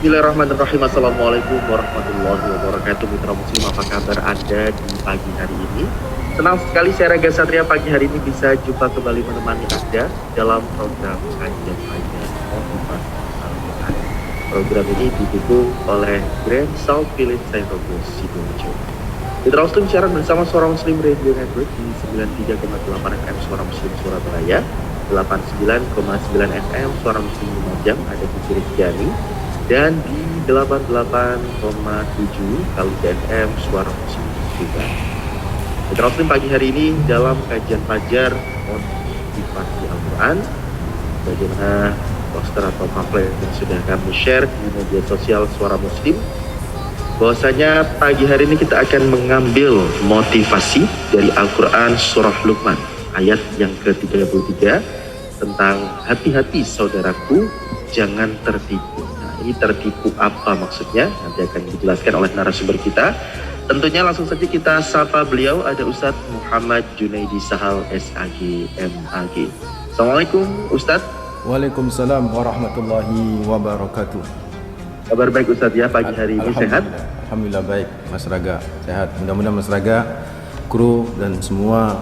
Bismillahirrahmanirrahim. Assalamualaikum warahmatullahi wabarakatuh. Mitra Muslim, apa kabar Anda di pagi hari ini? Senang sekali saya Raga Satria pagi hari ini bisa jumpa kembali menemani Anda dalam program kajian pagi motivasi Al-Quran. Program ini didukung oleh Grand South Village Saint-Rogos, Sidoarjo. Mitra Muslim siaran bersama Suara Muslim Radio Network di 93,8 FM Suara Muslim Surabaya, 89,9 FM Suara Muslim Lumajang ada di Cirebon, dan di 88,7 kali FM Suara Muslim juga. Mitra Muslim pagi hari ini dalam kajian Fajar motivasi Al-Quran, bagaimana poster atau pamflet yang sudah kami share di media sosial Suara Muslim, bahwasanya pagi hari ini kita akan mengambil motivasi dari Al-Quran Surah Luqman ayat yang ke-33 tentang hati-hati saudaraku, jangan tertipu. Ini tertipu apa maksudnya? Nanti akan dijelaskan oleh narasumber kita. Tentunya langsung saja kita sapa beliau, ada Ustadz Muhammad Junaidi Sahal SAG MAG. Assalamualaikum Ustadz. Waalaikumsalam warahmatullahi wabarakatuh. Kabar baik Ustadz ya pagi hari ini, sehat? Alhamdulillah baik Mas Raga, sehat. Mudah-mudahan Mas Raga, kru dan semua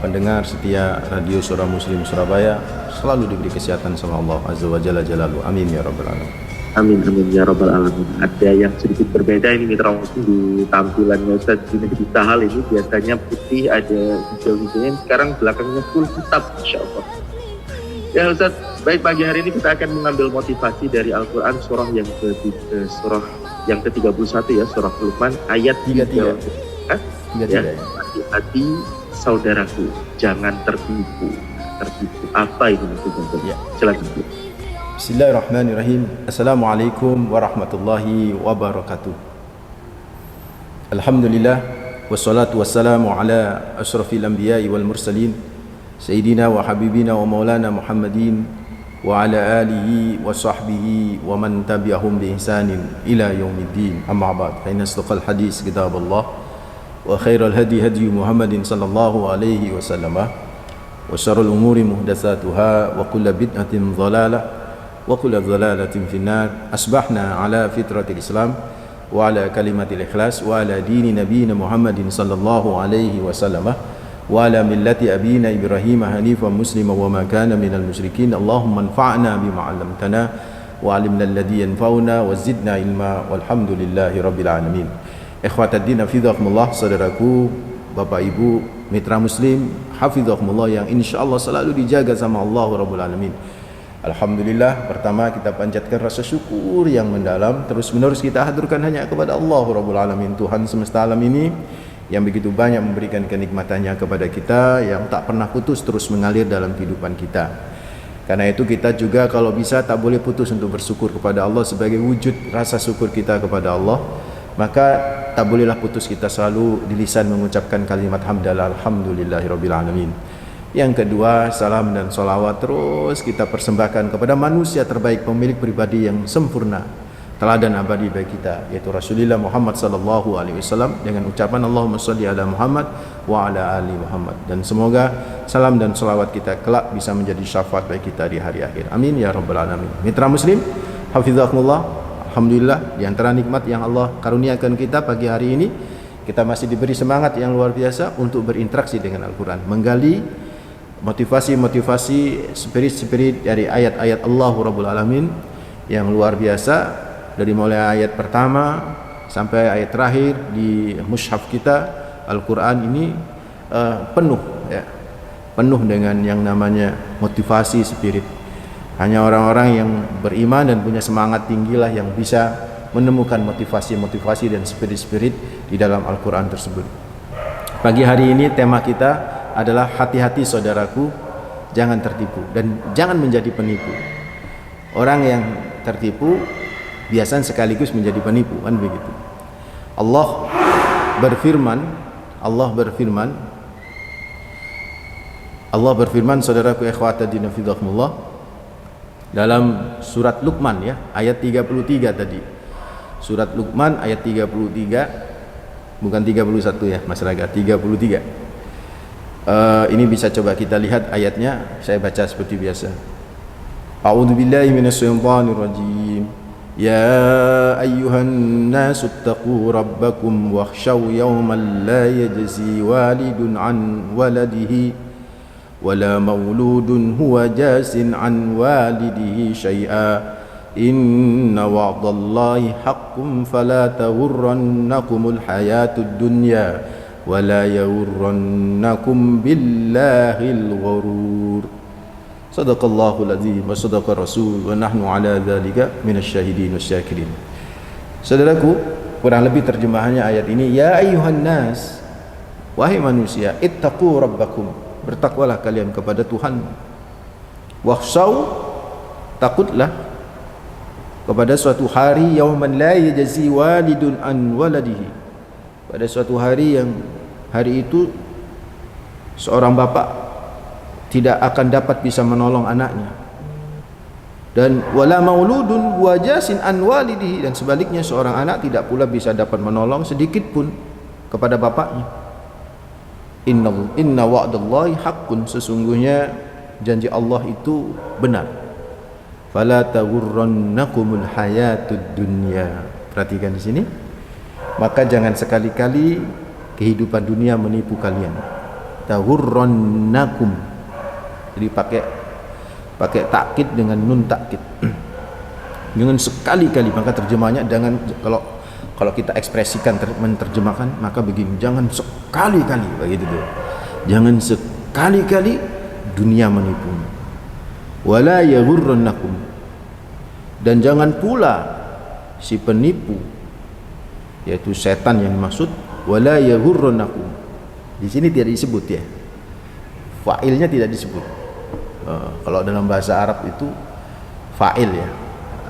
pendengar setia Radio Suara Muslim Surabaya selalu diberi kesehatan sama Allah Azza wa Jalla Jalaluhu. Amin ya rabbal alamin. Amin amin ya rabbal alamin. Ada yang sedikit berbeda ini Mitra Muslim di tampilannya Ustadz Junaidi Sahal ini, biasanya putih ada hijau-hijaunya, sekarang belakangnya full hitam, insyaallah. Ya Ustadz, baik pagi hari ini kita akan mengambil motivasi dari Al-Quran surah yang ke-31 ya, surah Luqman ayat 33. Ya, hati-hati saudaraku, jangan tertipu. Tertipu apa itu maksudnya? Ya. Silakan. Bismillahirrahmanirrahim. Assalamualaikum warahmatullahi wabarakatuh. Alhamdulillah wassalatu wassalamu ala asyrafil anbiya'i wal mursalin Sayyidina wa habibina wa maulana Muhammadin wa ala alihi wa sahbihi wa man tabi'ahum bi ihsanin ila yaumiddin. Amma ba'd, fa inna asdaqal hadis kitabullah wa khairal hadi hadi Muhammadin sallallahu alaihi wasallam wa syarrul umuri muhdatsatuha wa kullu bid'atin dhalalah wa kullu dhalalatin finnar. Asbahna ala fitratil Islam wa ala kalimatil ikhlas wa ala dini nabiyina Muhammadin sallallahu alaihi wasallam wa ala millati abina Ibrahim hanifan muslima wa ma kana minal musyrikin. Allahumma anfa'na bima 'allamtana wa 'allimna alladhi yanfa'una wa zidna ilma walhamdulillahi rabbil alamin. Ikhwataddin hafizakumullah, saudaraku, Bapak Ibu, mitra muslim hafizakumullah yang insyaallah selalu dijaga sama Allah rabbul alamin. Alhamdulillah, pertama kita panjatkan rasa syukur yang mendalam, terus menerus kita haturkan hanya kepada Allah rabbul alamin, Tuhan semesta alam ini yang begitu banyak memberikan kenikmatannya kepada kita, yang tak pernah putus terus mengalir dalam kehidupan kita. Karena itu kita juga kalau bisa tak boleh putus untuk bersyukur kepada Allah sebagai wujud rasa syukur kita kepada Allah. Maka tak bolehlah putus kita selalu di lisan mengucapkan kalimat hamdalah alhamdulillahirabbil alamin. Yang kedua, salam dan salawat terus kita persembahkan kepada manusia terbaik, pemilik pribadi yang sempurna, teladan abadi bagi kita, yaitu Rasulullah Muhammad sallallahu alaihi wasallam, dengan ucapan Allahumma shalli ala Muhammad wa ala ali Muhammad. Dan semoga salam dan salawat kita kelak bisa menjadi syafaat bagi kita di hari akhir. Amin ya rabbal alamin. Mitra muslim hafizakumullah, alhamdulillah, di antara nikmat yang Allah karuniakan kita pagi hari ini, kita masih diberi semangat yang luar biasa untuk berinteraksi dengan Al-Quran, menggali motivasi-motivasi, spirit-spirit dari ayat-ayat Allah Rabbul Alamin yang luar biasa, dari mulai ayat pertama sampai ayat terakhir di mushaf kita. Al-Quran ini penuh dengan yang namanya motivasi spirit. Hanya orang-orang yang beriman dan punya semangat tinggilah yang bisa menemukan motivasi-motivasi dan spirit-spirit di dalam Al-Quran tersebut. Pagi hari ini tema kita adalah hati-hati saudaraku, jangan tertipu dan jangan menjadi penipu. Orang yang tertipu biasanya sekaligus menjadi penipu, kan begitu. Allah berfirman, saudaraku ikhwataddin fillah, dalam surat Luqman ya, ayat 33 tadi. Surat Luqman ayat 33, bukan 31 ya Mas Raga, 33. Ini bisa coba kita lihat ayatnya, saya baca seperti biasa. A'udzubillahi minasyaitonirrajim. يا أيها الناس اتقوا ربكم واخشوا يوما لا يجزي والد عن ولده ولا مولود هو جاز عن والده شيئا إن وعد الله حق فلا تغرنكم الحياة الدنيا ولا يغرنكم بالله الغرور. Sadaqallahul azim wa sadaqar rasul wa nahnu ala dzalika minasyahidin wasyakirin. Saudaraku, kurang lebih terjemahannya ayat ini, ya ayyuhan nas, wahai manusia, ittaqu rabbakum, bertakwalah kalian kepada Tuhan. Wakhshaw, takutlah kepada suatu hari yauman la yajzi walidun an waladihi, pada suatu hari yang hari itu seorang bapak tidak akan dapat bisa menolong anaknya, dan wala mauludun wajasin an walidihi, dan sebaliknya seorang anak tidak pula bisa dapat menolong sedikit pun kepada bapaknya. Inna wa'dallahi haqqun, sesungguhnya janji Allah itu benar. Fala taghurrannakumul hayatud dunya, perhatikan di sini, maka jangan sekali-kali kehidupan dunia menipu kalian. Taghurrannakum, jadi pakai takkid dengan nun takkid. Jangan sekali-kali, maka terjemahnya jangan, kalau kita ekspresikan menerjemahkan maka begini, jangan sekali-kali begitu tuh. Jangan sekali-kali dunia menipu. Wala yaghurrannakum, dan jangan pula si penipu, yaitu setan yang dimaksud, wala yaghurrannakum. Di sini tidak disebut ya. Fa'ilnya tidak disebut. Kalau dalam bahasa Arab itu fa'il ya,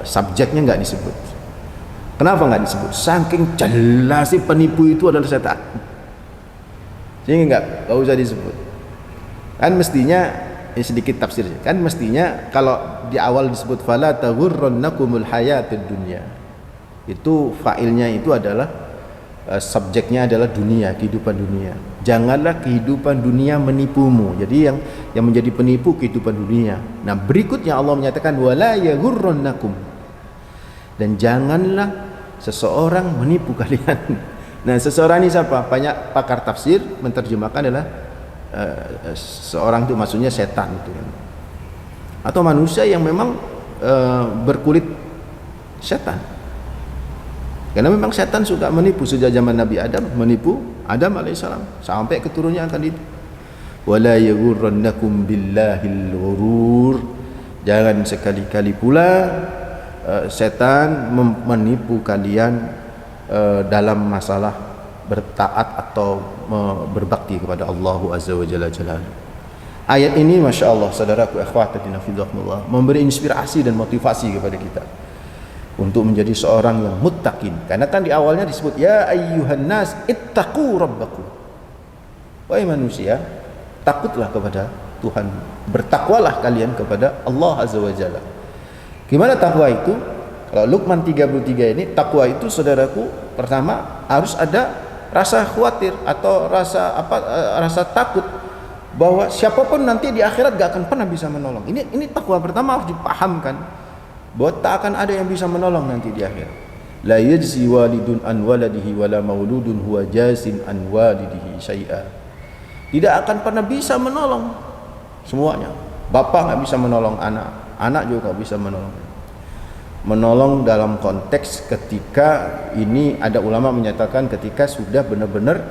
subjeknya nggak disebut. Kenapa nggak disebut? Saking jelas si penipu itu adalah setan, sehingga nggak usah disebut. Kan mestinya, ini sedikit tafsir, kan mestinya kalau di awal disebut fala taghurrannakumul hayatud dunya, itu fa'ilnya itu adalah subjeknya adalah dunia, kehidupan dunia. Janganlah kehidupan dunia menipumu. Jadi yang menjadi penipu kehidupan dunia. Nah, berikutnya Allah menyatakan wala yaghurrannakum, dan janganlah seseorang menipu kalian. Nah, seseorang ini siapa? Banyak pakar tafsir menerjemahkan adalah seorang itu maksudnya setan itu kan, atau manusia yang memang berkulit setan. Karena memang setan suka menipu sejak zaman Nabi Adam, menipu Adam alaihissalam sampai keturunannya akan itu. Wala yaghurrannakum billahil ghurur, jangan sekali-kali pula setan menipu kalian dalam masalah bertaat atau berbakti kepada Allah Azza wa Jalla Jalaluhu. Ayat ini Masya Allah, saudaraku ikhwatatina fillah, memberi inspirasi dan motivasi kepada kita untuk menjadi seorang yang muttaqin. Karena kan di awalnya disebut ya ayyuhan nas ittaqu rabbakum, wahai manusia, takutlah kepada Tuhan, bertakwalah kalian kepada Allah Azza wa Jalla. Gimana takwa itu? Kalau Luqman 33 ini, takwa itu saudaraku, pertama harus ada rasa khawatir atau rasa takut bahwa siapapun nanti di akhirat gak akan pernah bisa menolong. Ini takwa pertama harus dipahamkan, bahwa tak akan ada yang bisa menolong nanti di akhirat. La yajzi walidun an waladihi wala mauludun huwa jazin an walidihi syai'a. Tidak akan pernah bisa menolong semuanya. Bapak nggak bisa menolong anak, anak juga nggak bisa menolong. Menolong dalam konteks ketika ini ada ulama menyatakan ketika sudah benar-benar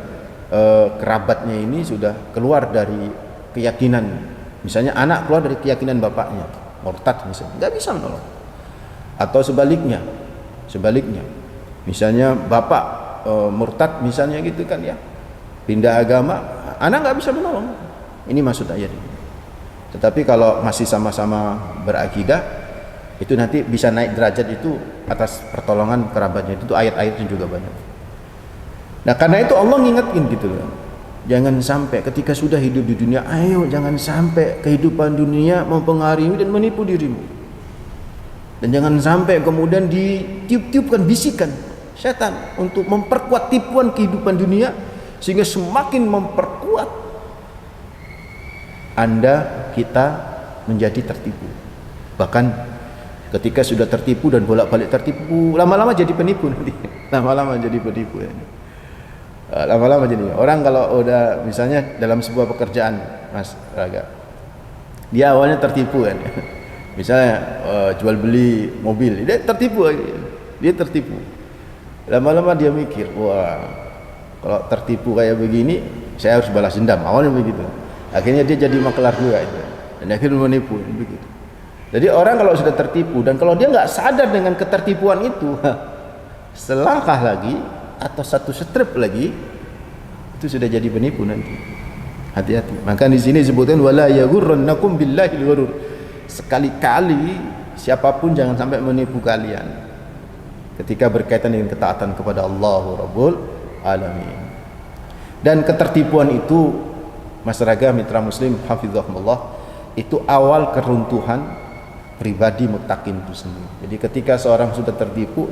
kerabatnya ini sudah keluar dari keyakinan, misalnya anak keluar dari keyakinan bapaknya, murtad misalnya, nggak bisa menolong. Atau sebaliknya, misalnya bapak murtad misalnya gitu kan ya, pindah agama, anak nggak bisa menolong. Ini maksud ayat ini. Tetapi kalau masih sama-sama berakidah, itu nanti bisa naik derajat itu atas pertolongan kerabatnya. Itu ayat-ayatnya juga banyak. Nah, karena itu Allah ngingetin gitu loh, jangan sampai ketika sudah hidup di dunia, ayo jangan sampai kehidupan dunia mempengaruhi dan menipu dirimu. Dan jangan sampai kemudian ditiup-tiupkan bisikan setan untuk memperkuat tipuan kehidupan dunia, sehingga semakin memperkuat kita menjadi tertipu. Bahkan Ketika sudah tertipu dan bolak-balik tertipu, lama-lama jadi penipu nanti. Lama-lama jadi penipu ya. Lama-lama jadi orang kalau udah misalnya dalam sebuah pekerjaan, Mas Raga, dia awalnya tertipu kan. Misalnya jual beli mobil, dia tertipu. Lama-lama dia mikir, wah kalau tertipu kayak begini, saya harus balas dendam. Awalnya begitu. Akhirnya dia jadi makelar juga itu, dan akhirnya menipu begitu. Jadi orang kalau sudah tertipu dan kalau dia nggak sadar dengan ketertipuan itu, selangkah lagi atau satu strip lagi itu sudah jadi penipu nanti. Hati-hati. Maka di sini disebutkan wala yaghurrannakum billahi al-ghurur. Sekali-kali siapapun jangan sampai menipu kalian ketika berkaitan dengan ketaatan kepada Allah Rabbul Alamin. Dan ketertipuan itu, Mas Raga, mitra muslim hafizahumullah, itu awal keruntuhan pribadi muttaqin itu sendiri. Jadi ketika seorang sudah tertipu,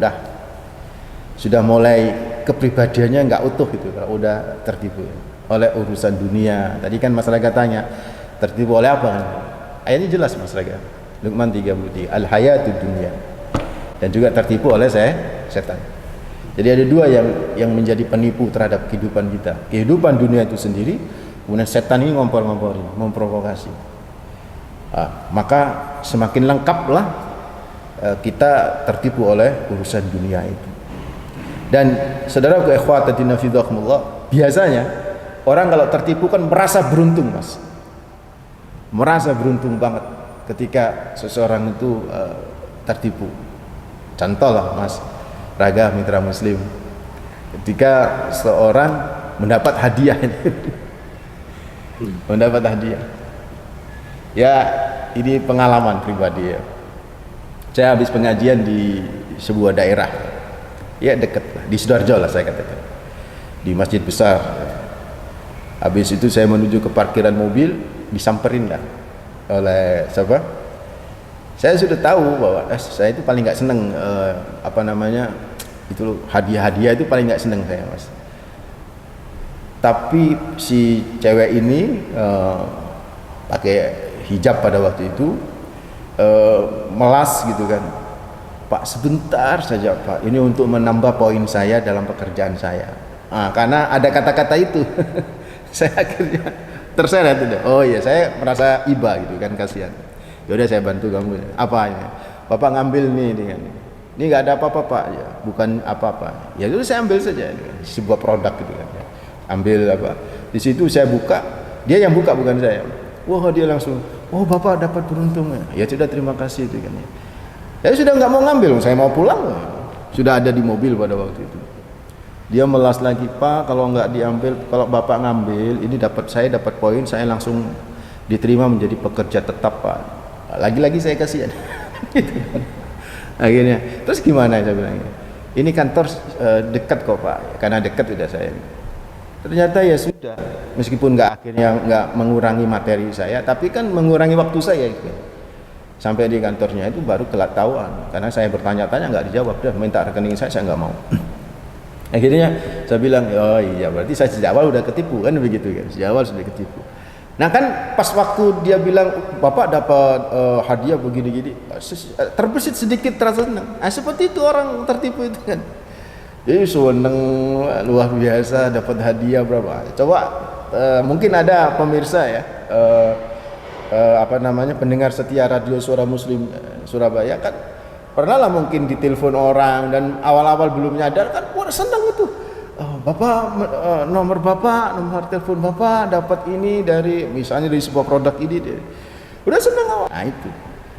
sudah mulai kepribadiannya nggak utuh gitu, kalau udah tertipu oleh urusan dunia. Tadi kan Mas Raga tanya, tertipu oleh apa? Ayatnya jelas Mas Raga, Luqman 33, al-hayatud dunya, dan juga tertipu oleh setan. Jadi ada dua yang menjadi penipu terhadap kehidupan kita, kehidupan dunia itu sendiri, kemudian setan ini ngompor-ngomporin, memprovokasi. Maka semakin lengkaplah kita tertipu oleh urusan dunia itu. Dan saudaraku ikhwatatina fidhakumullah, biasanya orang kalau tertipu kan merasa beruntung, Mas. Merasa beruntung banget ketika seseorang itu tertipu. Contoh lah Mas Raga, mitra muslim, ketika seorang mendapat hadiah mendapat hadiah. Ya, ini pengalaman pribadi ya. Saya habis pengajian di sebuah daerah, ya dekat lah, di Sidoarjo lah saya katakan, di masjid besar. Habis itu saya menuju ke parkiran mobil, disamperin lah oleh siapa? Saya sudah tahu bahwa saya itu paling nggak seneng itu hadiah-hadiah itu paling nggak seneng saya, Mas. Tapi si cewek ini pakai hijab pada waktu itu, melas gitu kan, Pak sebentar saja Pak, ini untuk menambah poin saya dalam pekerjaan saya. Karena ada kata-kata itu saya akhirnya terseret itu. Oh iya, saya merasa iba gitu kan, kasihan. Yaudah saya bantu kamu. Apa ini? Bapak ngambil nih dengan ini nggak ada apa-apa Pak, ya bukan apa-apa. Ya dulu saya ambil saja sebuah produk gitu kan. Ambil apa? Di situ saya buka, dia yang buka bukan saya. Wah dia langsung, oh Bapak dapat beruntung ya. Ya sudah terima kasih itu kan. Saya sudah nggak mau ngambil, saya mau pulang. Sudah ada di mobil pada waktu itu. Dia melas lagi, Pak kalau nggak diambil, kalau Bapak ngambil ini saya dapat poin, saya langsung diterima menjadi pekerja tetap Pak. Lagi-lagi saya kasihan. Gitu. Akhirnya, terus gimana saya bilang? Ini kantor dekat kok Pak, karena dekat sudah saya. Ternyata ya sudah, meskipun akhirnya nggak mengurangi materi saya, tapi kan mengurangi waktu saya gitu. Sampai di kantornya itu baru ketahuan, karena saya bertanya-tanya nggak dijawab, dah minta rekening saya nggak mau. Akhirnya saya bilang, oh iya berarti saya sejak awal udah ketipu kan, begitu kan, sejak awal sudah ketipu. Nah kan pas waktu dia bilang Bapak dapat hadiah begini-gini, terbesit sedikit terasa senang. Seperti itu orang tertipu itu kan. Jadi seneng luar biasa dapat hadiah berapa. Coba mungkin ada pemirsa ya, pendengar setia Radio Suara Muslim Surabaya kan pernah lah mungkin ditelepon orang dan awal-awal belum nyadar kan, wah seneng itu. Bapak nomor telepon Bapak dapat ini dari misalnya dari sebuah produk ini, udah seneng awal. Nah itu,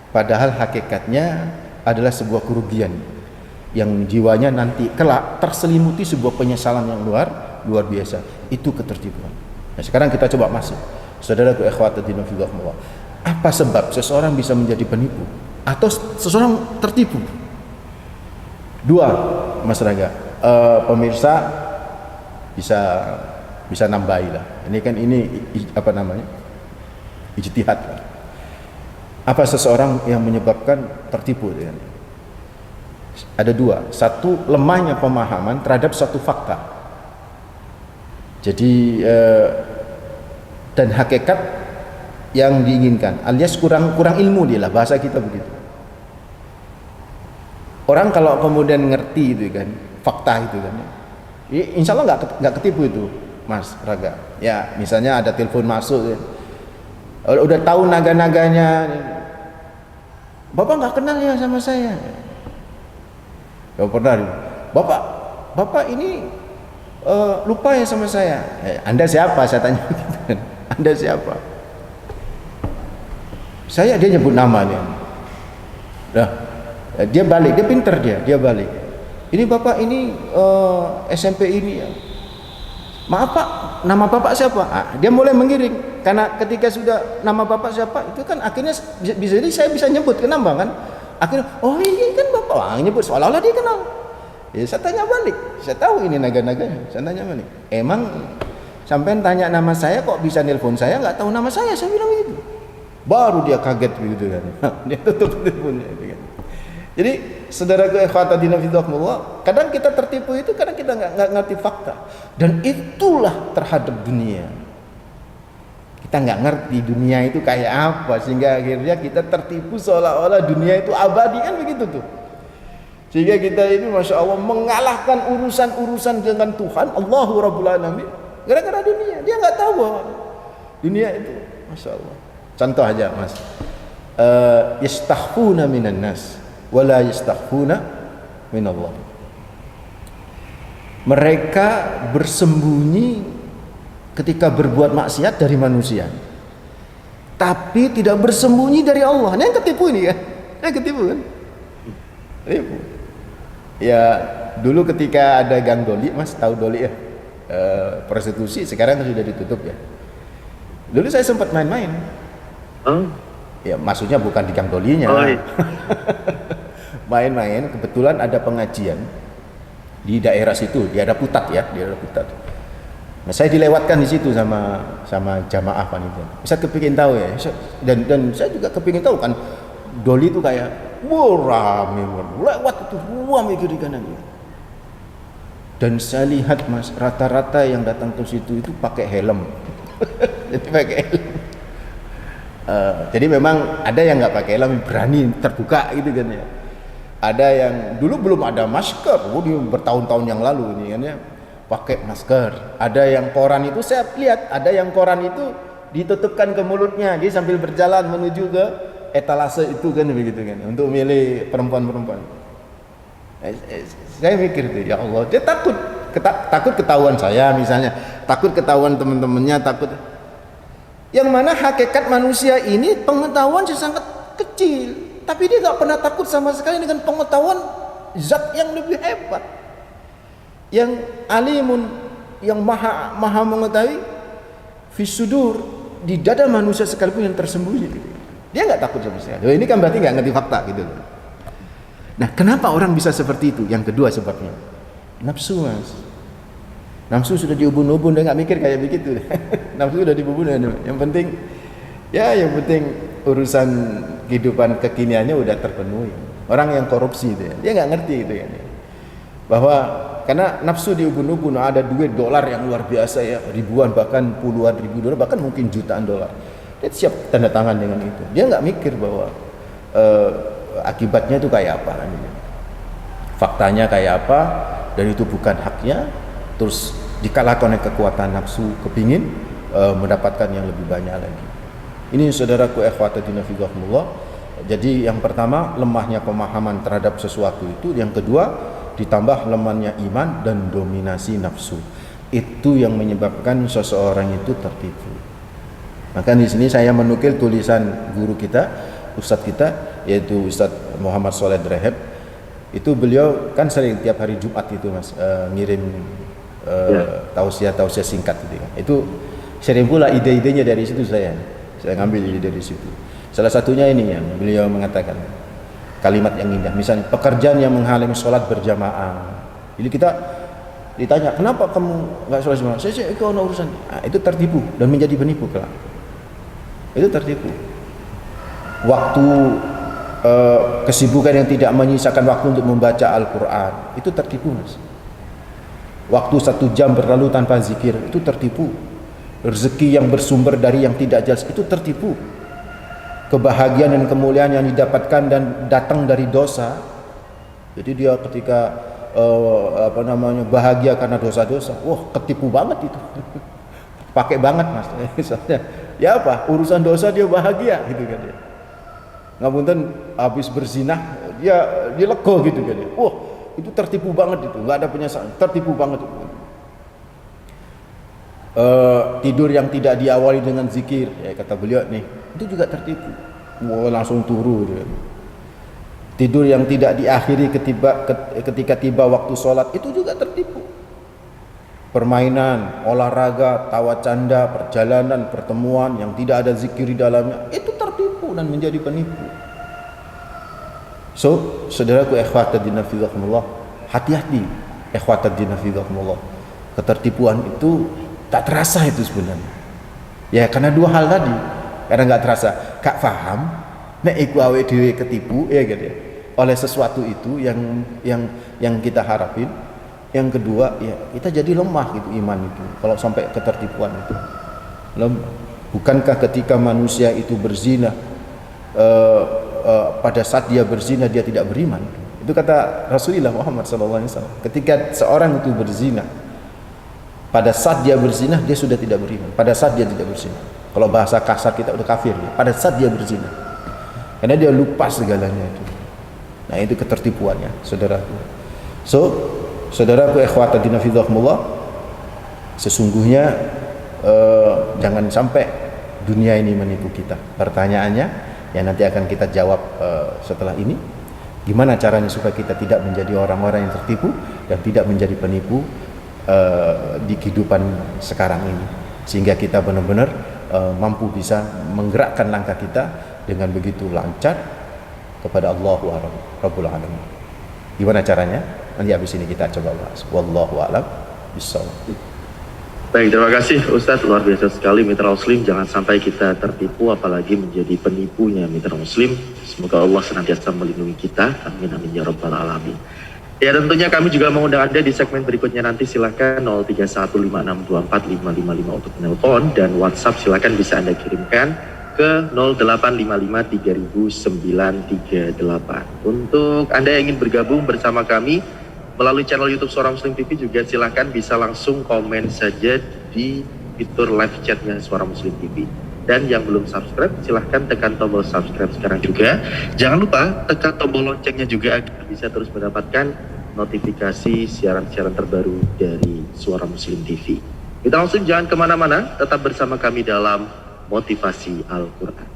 padahal hakikatnya adalah sebuah kerugian yang jiwanya nanti kelak terselimuti sebuah penyesalan yang luar biasa. Itu ketertipuan. Nah sekarang kita coba masuk, saudaraku ikhwatatina fillah, apa sebab seseorang bisa menjadi penipu atau seseorang tertipu? Dua, Mas Raga, pemirsa bisa nambahi lah. Ini kan ijtihad. Apa seseorang yang menyebabkan tertipu dengan ini? Ada dua. Satu, lemahnya pemahaman terhadap suatu fakta. Jadi dan hakikat yang diinginkan, alias kurang ilmu dia lah, bahasa kita begitu. Orang kalau kemudian ngerti itu kan, fakta itu kan, insya Allah nggak ketipu itu, Mas Raga. Ya, misalnya ada telepon masuk, udah tahu naga-naganya, Bapak nggak kenal ya sama saya. Gak pernah, Bapak ini lupa ya sama saya. Anda siapa? Saya tanya. Anda siapa? Saya, dia nyebut nama dia. Nah, dia balik, dia pinter dia balik. Ini Bapak ini SMP ini ya. Maaf Pak, nama Bapak siapa? Dia mulai menggiring. Karena ketika sudah nama Bapak siapa, itu kan akhirnya bisa jadi saya bisa nyebut, kenapa kan? Akhirnya, oh ini kan Bapak, nyebut seolah-olah dia kenal. Ya, saya tanya balik, saya tahu ini naga-naganya. Saya tanya balik, emang sampai tanya nama saya kok bisa nelpon saya nggak tahu nama saya bilang gitu. Baru dia kaget begitu kan. Dia tutup teleponnya gitu kan. Jadi saudaraku ikhwatadina fillah, kadang kita tertipu itu kadang kita nggak ngerti fakta, dan itulah terhadap dunia. Kita nggak ngerti dunia itu kayak apa sehingga akhirnya kita tertipu seolah-olah dunia itu abadi, kan begitu tuh. Sehingga kita ini Masya Allah mengalahkan urusan-urusan dengan Tuhan Allahu Rabbul Alamin gara-gara dunia. Dia nggak tahu bahwa dunia itu, Masya Allah. Contoh aja Mas, yastakhfuna minan nas wala yastakhfuna minallah. Mereka bersembunyi ketika berbuat maksiat dari manusia, tapi tidak bersembunyi dari Allah. Ini yang ketipu ini kan? Yang ketipu kan? Ketipu. Ya dulu ketika ada gang doli, Mas tahu doli ya, prostitusi, sekarang sudah ditutup ya. Dulu saya sempat main-main. Ya maksudnya bukan di gang dolinya. Iya. Main-main, kebetulan ada pengajian di daerah situ, di daerah Putat ya, di daerah Putat. Nah, saya dilewatkan di situ sama jamaah panitia. Saya kepingin tahu ya, dan saya juga kepingin tahu kan, doli itu kayak rame, lewat itu ramai kiri kanan. Dan saya lihat Mas, rata-rata yang datang ke situ itu pakai helm. Jadi pakai helm. Jadi memang ada yang nggak pakai helm, berani terbuka gitu kan ya. Ada yang dulu belum ada masker, bertahun-tahun yang lalu ini kan ya, pakai masker. Ada yang koran itu saya lihat, ada yang koran itu ditutupkan ke mulutnya, dia sambil berjalan menuju ke etalase itu kan begitu kan, untuk milih perempuan-perempuan. Saya mikir tuh, ya Allah, dia takut ketahuan saya misalnya, takut ketahuan teman-temannya, takut. Yang mana hakikat manusia ini pengetahuan sangat kecil. Tapi dia nggak pernah takut sama sekali dengan pengetahuan zat yang lebih hebat, yang alimun, yang maha mengetahui fisudur, di dada manusia sekalipun yang tersembunyi gitu. Dia nggak takut sama sekali. Ini kan berarti nggak ngerti fakta gitu. Nah, kenapa orang bisa seperti itu? Yang kedua sebabnya nafsu, Mas. Nafsu sudah diubun-ubun, dia nggak mikir kayak begitu. Nafsu sudah diubun. Yang penting urusan kehidupan kekiniannya udah terpenuhi. Orang yang korupsi itu ya, dia nggak ngerti itu ya, bahwa karena nafsu diubun-ubun, ada duit dolar yang luar biasa ya, ribuan bahkan puluhan ribu dolar, bahkan mungkin jutaan dolar, dia siap tanda tangan dengan itu. Dia nggak mikir bahwa akibatnya itu kayak apa, faktanya kayak apa, dan itu bukan haknya, terus dikalahkan oleh kekuatan nafsu, kepingin mendapatkan yang lebih banyak lagi. Ini saudaraku ikhwatadina fillah. Jadi yang pertama lemahnya pemahaman terhadap sesuatu itu, yang kedua ditambah lemahnya iman dan dominasi nafsu. Itu yang menyebabkan seseorang itu tertipu. Maka di sini saya menukil tulisan guru kita, ustadz kita, yaitu Ustadz Muhammad Shaleh Dreheb. Itu beliau kan sering tiap hari Jumat itu Mas ngirim tausiah singkat gitu kan. Itu sering pula ide-idenya dari situ saya ngambil ide dari situ. Salah satunya ini yang beliau mengatakan kalimat yang indah, misalnya pekerjaan yang menghalangi sholat berjamaah. Jadi kita ditanya, kenapa kamu nggak sholat berjamaah? Saya itu ada urusan. Nah, itu tertipu dan menjadi penipu kelak. Itu tertipu. Waktu kesibukan yang tidak menyisakan waktu untuk membaca Al-Quran, itu tertipu Mas. Waktu 1 jam berlalu tanpa zikir, itu tertipu. Rezeki yang bersumber dari yang tidak jelas, itu tertipu. Kebahagiaan dan kemuliaan yang didapatkan dan datang dari dosa, Jadi dia ketika bahagia karena dosa-dosa, wah ketipu banget itu. Pakai banget mas. Misalnya, ya apa? Urusan dosa dia bahagia gitu kan dia. Ngapunten habis berzinah dia lego gitu kan dia. Wah itu tertipu banget itu, nggak ada penyesalan, tertipu banget itu. Tidur yang tidak diawali dengan zikir, ya kata beliau nih, itu juga tertipu. Wah langsung turu dia. Tidur yang tidak diakhiri ketika tiba waktu sholat, itu juga tertipu. Permainan, olahraga, tawa canda, perjalanan, pertemuan yang tidak ada zikir di dalamnya, itu tertipu dan menjadi penipu. So, saudaraku ikhwatadina fillah, hati-hati ikhwatadina fillah. Ketertipuan itu tak terasa itu sebenarnya. Ya karena dua hal tadi, karena nggak terasa, gak paham, nek iku awake dhewe ketipu, ya gitu ya, oleh sesuatu itu yang kita harapin. Yang kedua, ya kita jadi lemah gitu iman itu. Kalau sampai ketertipuan itu, bukankah ketika manusia itu berzina, pada saat dia berzina dia tidak beriman? Itu kata Rasulullah Muhammad SAW. Ketika seorang itu berzina, pada saat dia berzina dia sudah tidak beriman. Pada saat dia tidak berzina, kalau bahasa kasar kita udah kafir. Pada saat dia berzina, karena dia lupa segalanya itu. Nah itu ketertipuannya, saudaraku. So, saudaraku ikhwatadina fillah, sesungguhnya jangan sampai dunia ini menipu kita. Pertanyaannya yang nanti akan kita jawab setelah ini, gimana caranya supaya kita tidak menjadi orang-orang yang tertipu dan tidak menjadi penipu di kehidupan sekarang ini, sehingga kita benar-benar mampu bisa menggerakkan langkah kita dengan begitu lancar kepada Allahu Rabbul Alamin. Gimana caranya? Nanti habis ini kita coba bahas. Wallahu a'lam bishawab. Baik, terima kasih Ustadz, luar biasa sekali Mitra Muslim. Jangan sampai kita tertipu, apalagi menjadi penipunya Mitra Muslim. Semoga Allah senantiasa melindungi kita. Amin amin ya rabbal alamin. Ya tentunya kami juga mengundang Anda di segmen berikutnya nanti. Silahkan 0315624555 untuk menelpon, dan WhatsApp silahkan bisa Anda kirimkan ke 0855300938. Untuk Anda yang ingin bergabung bersama kami melalui channel YouTube Suara Muslim TV juga silahkan bisa langsung komen saja di fitur live chatnya Suara Muslim TV. Dan yang belum subscribe silahkan tekan tombol subscribe sekarang juga. Jangan lupa tekan tombol loncengnya juga agar bisa terus mendapatkan notifikasi siaran-siaran terbaru dari Suara Muslim TV. Mitra Muslim jangan kemana-mana, tetap bersama kami dalam Motivasi Al-Quran.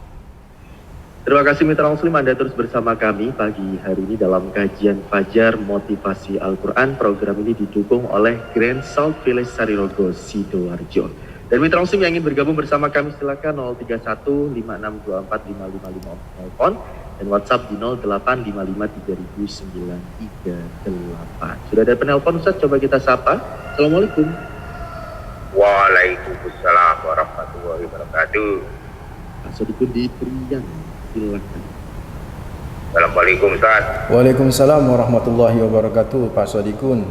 Terima kasih Mitra Muslim, Anda terus bersama kami pagi hari ini dalam kajian Fajar Motivasi Al-Quran. Program ini didukung oleh Grand South Village Sarirogo, Sidoarjo. Dan Mitra Muslim yang ingin bergabung bersama kami silakan 0315624555 telepon dan WhatsApp di 0855300938. Sudah ada penelpon Ustaz, coba kita sapa. Assalamualaikum. Waalaikumsalam warahmatullahi wabarakatuh. Pak Sodikun di Priang, silakan. Assalamualaikum Ustaz. Waalaikumsalam warahmatullahi wabarakatuh. Pak Sodikun.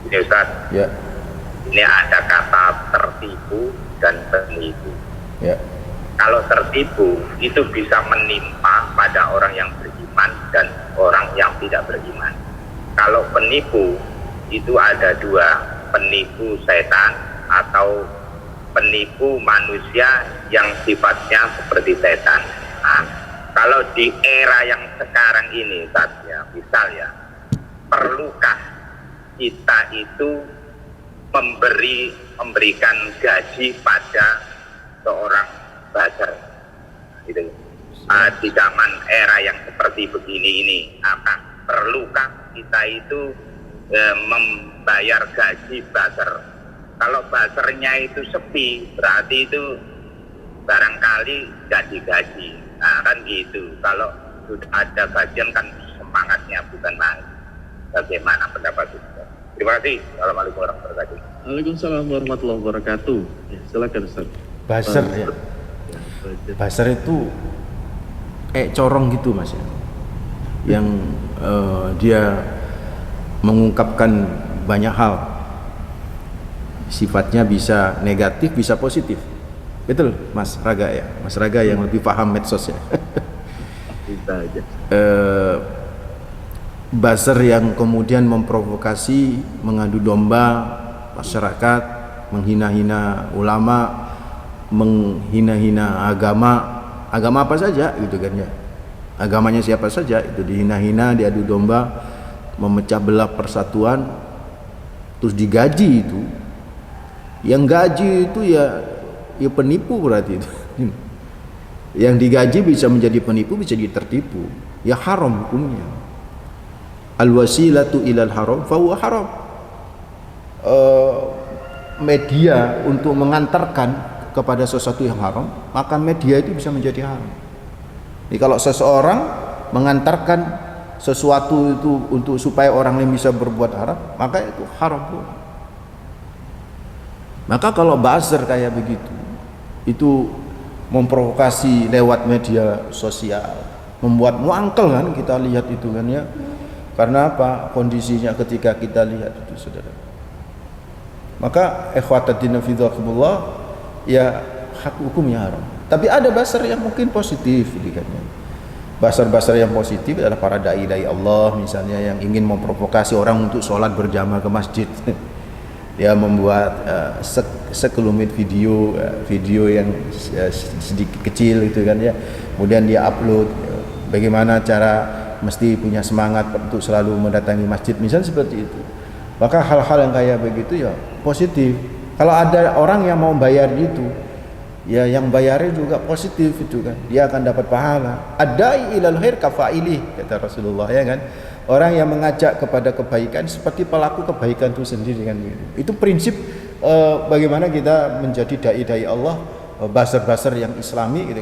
Ini Ustaz. Ya. Ini ada kata tertipu dan penipu. Ya. Kalau tertipu itu bisa menimpa pada orang yang beriman dan orang yang tidak beriman. Kalau penipu itu ada dua, penipu setan atau penipu manusia yang sifatnya seperti setan. Nah, kalau di era yang sekarang ini saatnya, misal ya, perlukah kita itu memberikan gaji pada seorang buzzer gitu. Di zaman era yang seperti begini ini, perlukah kita itu membayar gaji buzzer? Kalau buzzernya itu sepi, berarti itu barangkali gak digaji. Nah kan gitu. Kalau sudah ada gajian kan semangatnya bukan main. Bagaimana pendapat itu? Terima kasih. Assalamualaikum warahmatullahi wabarakatuh. Waalaikumsalam warahmatullahi wabarakatuh. Ya, silakan Ustaz. Buzzer ya. Buzzer itu corong gitu Mas ya. Yang dia mengungkapkan banyak hal. Sifatnya bisa negatif, bisa positif. Betul Mas Raga ya. Mas Raga yang lebih paham medsos ya. Bisa aja. buzzer yang kemudian memprovokasi, mengadu domba masyarakat, menghina-hina ulama, menghina-hina agama apa saja gitu kan ya. Agamanya siapa saja itu dihina-hina, diadu domba, memecah belah persatuan, terus digaji itu. Yang gaji itu ya penipu berarti itu. Yang digaji bisa menjadi penipu, bisa ditertipu. Ya haram hukumnya. Al-wasilatu ilal haram fahuwa haram. Media untuk mengantarkan kepada sesuatu yang haram, maka media itu bisa menjadi haram. Jadi kalau seseorang mengantarkan sesuatu itu untuk supaya orang lain bisa berbuat haram, maka itu haram pula. Maka kalau buzzer kayak begitu, itu memprovokasi lewat media sosial, membuat muangkel kan, kita lihat itu kan ya. Karena apa? Kondisinya ketika kita lihat itu, saudara. Maka ikhwatatina fidzakumullah, ya hak hukumnya haram. Tapi ada buzzer yang mungkin positif gitu kan. Buzzer-buzzer yang positif adalah para dai-dai Allah misalnya yang ingin memprovokasi orang untuk sholat berjamaah ke masjid. Dia membuat sekelumit video yang sedikit kecil gitu kan ya. Kemudian dia upload bagaimana cara mesti punya semangat untuk selalu mendatangi masjid, misalnya seperti itu. Maka hal-hal yang kayak begitu ya positif. Kalau ada orang yang mau bayar itu, ya yang bayarnya juga positif itu kan, dia akan dapat pahala. Adai ilal khair kafailih, kata Rasulullah ya kan. Orang yang mengajak kepada kebaikan seperti pelaku kebaikan itu sendiri kan. Itu prinsip bagaimana kita menjadi dai-dai Allah, buzzer-buzzer yang islami gitu,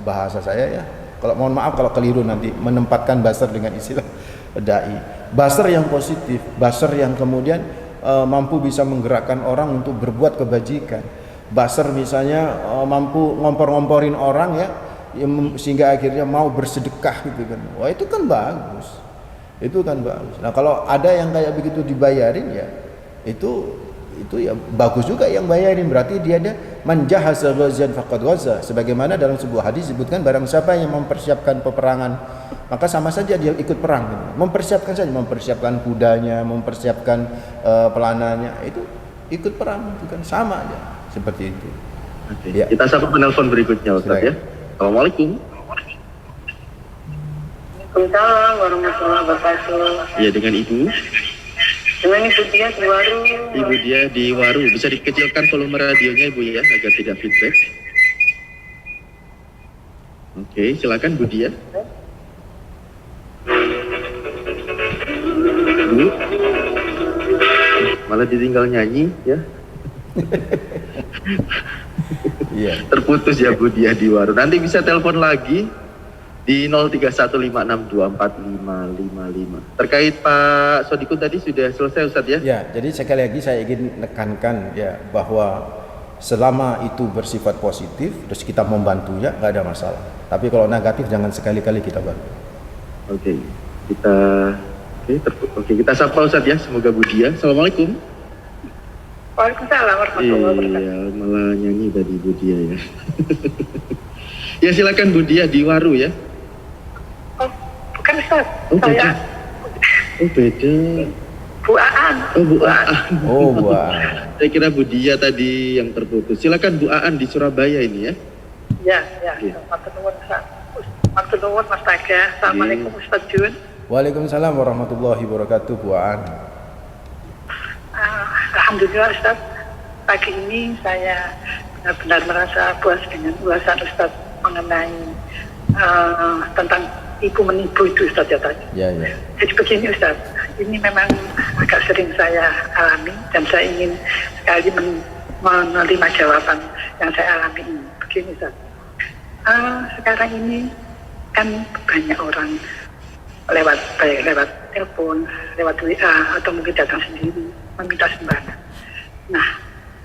bahasa saya ya. Kalau mohon maaf kalau keliru nanti menempatkan buzzer dengan istilah dai. Buzzer yang positif, buzzer yang kemudian mampu bisa menggerakkan orang untuk berbuat kebajikan. Buzzer misalnya mampu ngompor-ngomporin orang ya, sehingga akhirnya mau bersedekah gitu kan. Wah, itu kan bagus. Itu kan bagus. Nah, kalau ada yang kayak begitu dibayarin ya, itu ya bagus juga yang bayarin, berarti dia ada manjahaza ghazian faqad ghaza, sebagaimana dalam sebuah hadis disebutkan barang siapa yang mempersiapkan peperangan maka sama saja dia ikut perang. Mempersiapkan saja, mempersiapkan kudanya, mempersiapkan pelananya, itu ikut perang, itu kan sama aja seperti itu. Oke. Ya. Kita sapa penelpon berikutnya Ustaz ya. Assalamualaikum. Waalaikumsalam warahmatullahi wabarakatuh. Iya, dengan Ibu. Dengan Ibu Dia di Waru. Ibu Dia di Waru, bisa dikecilkan volume radionya Ibu ya agar tidak feedback. Oke, silakan Bu Dia. Bu, malah ditinggal nyanyi ya. Iya. Terputus ya Bu Dia di Waru. Nanti bisa telepon lagi di 0315645555. Terkait Pak Sodikun tadi sudah selesai Ustadz ya? Ya, jadi sekali lagi saya ingin menekankan ya bahwa selama itu bersifat positif terus kita membantunya nggak ada masalah. Tapi kalau negatif jangan sekali-kali kita bantu. Oke, kita sapa Ustadz ya, semoga Bu Dia. Assalamualaikum. Waalaikumsalam warahmatullahi wabarakatuh. Iya, malah nyanyi tadi Bu Dia ya. Ya silakan Bu Dia di Waru ya. Oh, bukan Ustaz. Oh, Saya beda. Bu Aan. Oh, Bu Aan. Oh, wah. Saya kira Bu Dia tadi yang terputus. Silakan Bu Aan di Surabaya ini ya. Ya. Iya. Matur nuwun Ustaz. Matur nuwun Mas Taga. Assalamualaikum Ustaz Jun. Waalaikumsalam warahmatullahi wabarakatuh, Bu Aan. Alhamdulillah Ustaz. Pagi ini saya benar-benar merasa puas dengan ulasan Ustaz mengenai tentang ibu menipu itu Ustaz ya tadi. Ya. Jadi begini Ustaz, ini memang agak sering saya alami dan saya ingin sekali menerima jawaban yang saya alami ini. Begini Ustaz, sekarang ini kan banyak orang lewat telepon, lewat WA atau mungkin datang sendiri meminta sumbangan. Nah,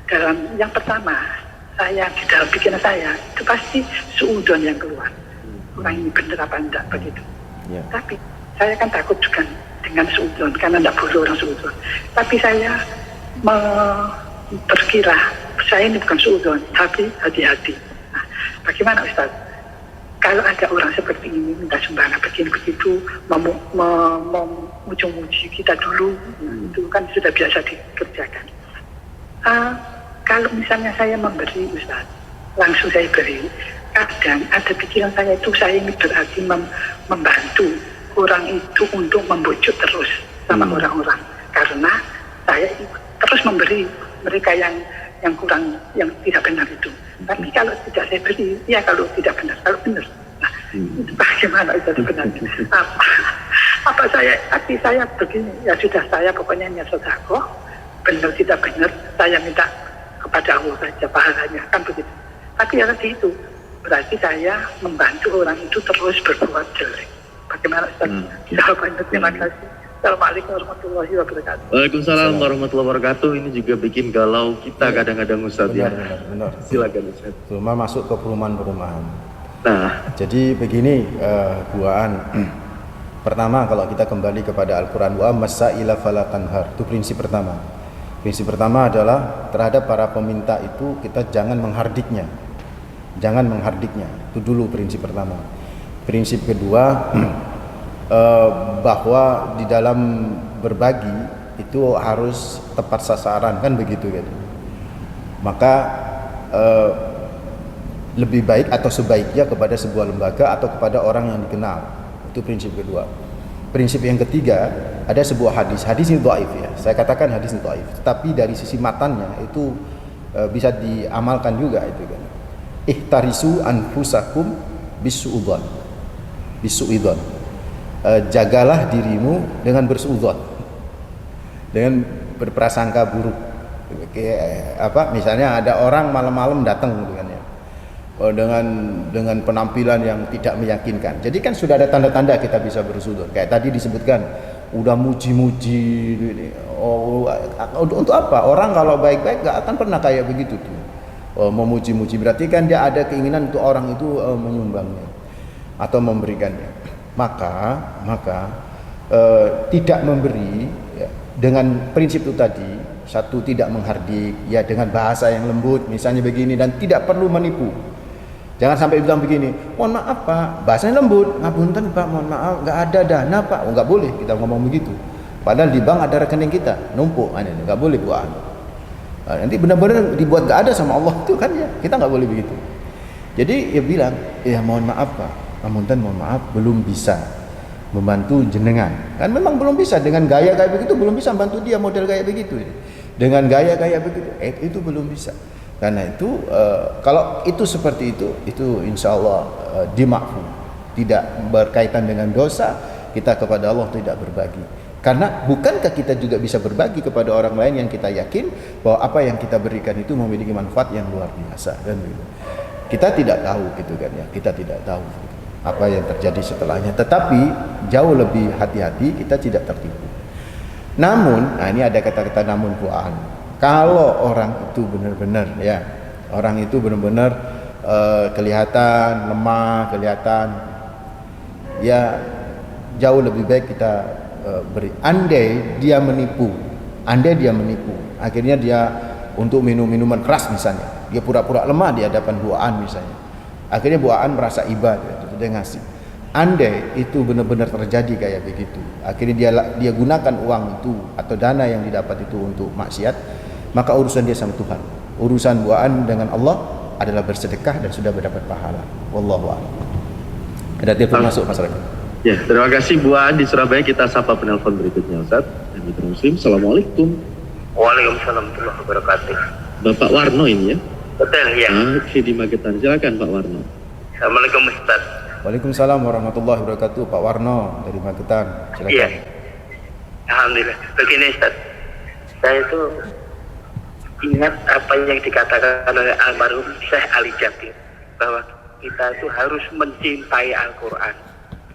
dalam yang pertama saya di dalam pikiran saya itu pasti suudon yang keluar. Orang ini benar apa enggak begitu. Ya. Tapi saya kan takut juga dengan suudon karena enggak boleh orang suudon. Tapi saya berkira saya ini bukan suudon tapi hati-hati. Nah, bagaimana Ustaz? Kalau ada orang seperti ini minta sumbangan begini begitu muji-muji kita dulu, itu kan sudah biasa dikerjakan. Kalau misalnya saya memberi Ustaz, langsung saya beri, kadang ada pikiran saya itu saya ini berarti membantu orang itu untuk membujuk terus sama orang-orang, karena saya terus memberi mereka yang kurang, yang tidak benar itu. Tapi kalau tidak saya beri, ya kalau tidak benar, kalau benar, nah itu bagaimana itu sebenarnya? Apa hati saya begini, ya sudah, saya pokoknya niat sedekah, benar tidak benar, saya minta kepada Allah saja pahalanya, kan begitu. Tapi ya tadi itu, berarti saya membantu orang itu terus berbuat jelek. Bagaimana Ustaz? Jawabannya, terima kasih. Assalamualaikum warahmatullahi wabarakatuh. Waalaikumsalam warahmatullahi wabarakatuh. Ini juga bikin galau kita kadang-kadang Ustaz ya. Benar. Silakan Ustaz. Rumah masuk ke perumahan-perumahan. Nah, Jadi begini, buaan. Pertama, kalau kita kembali kepada Al-Quran, wa masaila fala tanhar, itu prinsip pertama. Prinsip pertama adalah terhadap para peminta itu kita jangan menghardiknya. Jangan menghardiknya. Itu dulu prinsip pertama. Prinsip kedua, bahwa di dalam berbagi itu harus tepat sasaran, kan begitu gitu. Maka lebih baik atau sebaiknya kepada sebuah lembaga atau kepada orang yang dikenal. Itu prinsip kedua. Prinsip yang ketiga, ada sebuah hadis ini dhaif ya. Saya katakan hadis ini dhaif, tapi dari sisi matannya itu bisa diamalkan juga itu kan. Ihtarisu anfusakum bisu'udzon. Bisu'udzon. Jagalah dirimu dengan bersuudzon. Dengan berprasangka buruk. Misalnya ada orang malam-malam datang gitu kan ya. Dengan penampilan yang tidak meyakinkan. Jadi kan sudah ada tanda-tanda kita bisa bersuudzon. Kayak tadi disebutkan, udah muji-muji. Untuk apa? Orang kalau baik-baik gak akan pernah kayak begitu tuh. Memuji-muji berarti kan dia ada keinginan untuk orang itu menyumbangnya atau memberikannya. Maka tidak memberi ya, dengan prinsip itu tadi, satu tidak menghardik ya, dengan bahasa yang lembut misalnya begini, dan tidak perlu menipu. Jangan sampai bilang begini, mohon maaf Pak, bahasanya lembut, ngapunten Pak, mohon maaf, nggak ada dana Pak. Nggak boleh kita ngomong begitu. Padahal di bank ada rekening kita, numpuk, nggak boleh buat. Nanti benar-benar dibuat nggak ada sama Allah itu kan ya, kita nggak boleh begitu. Jadi ya bilang, ya mohon maaf Pak, ngapunten, mohon maaf, belum bisa membantu jenengan. Kan memang belum bisa, dengan gaya kayak begitu belum bisa bantu dia model kayak begitu. Dengan gaya kayak begitu, itu belum bisa. Karena itu kalau itu seperti itu insya Allah dimaafkan, tidak berkaitan dengan dosa, kita kepada Allah tidak berbagi. Karena bukankah kita juga bisa berbagi kepada orang lain yang kita yakin bahwa apa yang kita berikan itu memiliki manfaat yang luar biasa, dan begitu. Kita tidak tahu gitu kan ya, kita tidak tahu apa yang terjadi setelahnya. Tetapi jauh lebih hati-hati, kita tidak tertipu. Namun, ini ada kata-kata namun buaan. Kalau orang itu benar-benar ya, orang itu benar-benar kelihatan lemah, kelihatan ya, jauh lebih baik kita beri. Andai dia menipu, akhirnya dia untuk minum minuman keras misalnya, dia pura-pura lemah di hadapan buaan misalnya, akhirnya buaan merasa ibadah, dia ngasih. Andai itu benar-benar terjadi kayak begitu, akhirnya dia gunakan uang itu atau dana yang didapat itu untuk maksiat, maka urusan dia sama Tuhan. Urusan buaan dengan Allah adalah bersedekah dan sudah mendapat pahala. Wallahu a'lam. Ada telepon masuk masyarakat. ya, terima kasih buaan di Surabaya. Kita sapa penelpon berikutnya Ustaz. Mitra Muslim, Assalamualaikum. Waalaikumsalam warahmatullahi wabarakatuh. Bapak Warno ini ya? Betul ya. Oke, di Magetan. Silakan Pak Warno. Assalamualaikum Ustaz. Waalaikumsalam warahmatullahi wabarakatuh. Pak Warno dari Magetan. Silakan. Iya. Alhamdulillah. Begini Ustaz, saya itu ingat apa yang dikatakan oleh almarhum Syekh Ali Jabir, bahwa kita itu harus mencintai Al-Quran.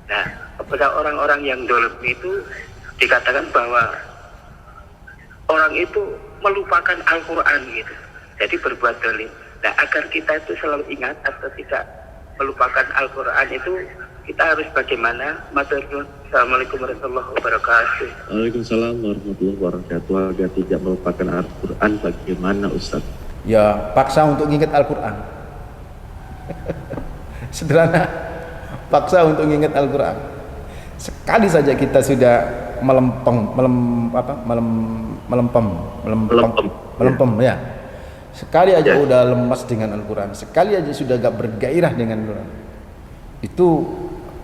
Nah, kepada orang-orang yang dolim itu dikatakan bahwa orang itu melupakan Al-Quran gitu, jadi berbuat dolim. Nah, agar kita itu selalu ingat atau tidak melupakan Al-Quran itu, kita harus bagaimana? Maturnuwun. Assalamualaikum warahmatullahi wabarakatuh. Waalaikumsalam warahmatullahi wabarakatuh. Agar tidak melupakan Al-Quran, bagaimana Ustaz? Ya, paksa untuk ingat Al-Quran. Sederhana, paksa untuk ingat Al-Quran. Sekali saja kita sudah agak melempem ya. Sekali aja udah lemas dengan Al-Quran, sekali aja sudah gak bergairah dengan Al-Quran, itu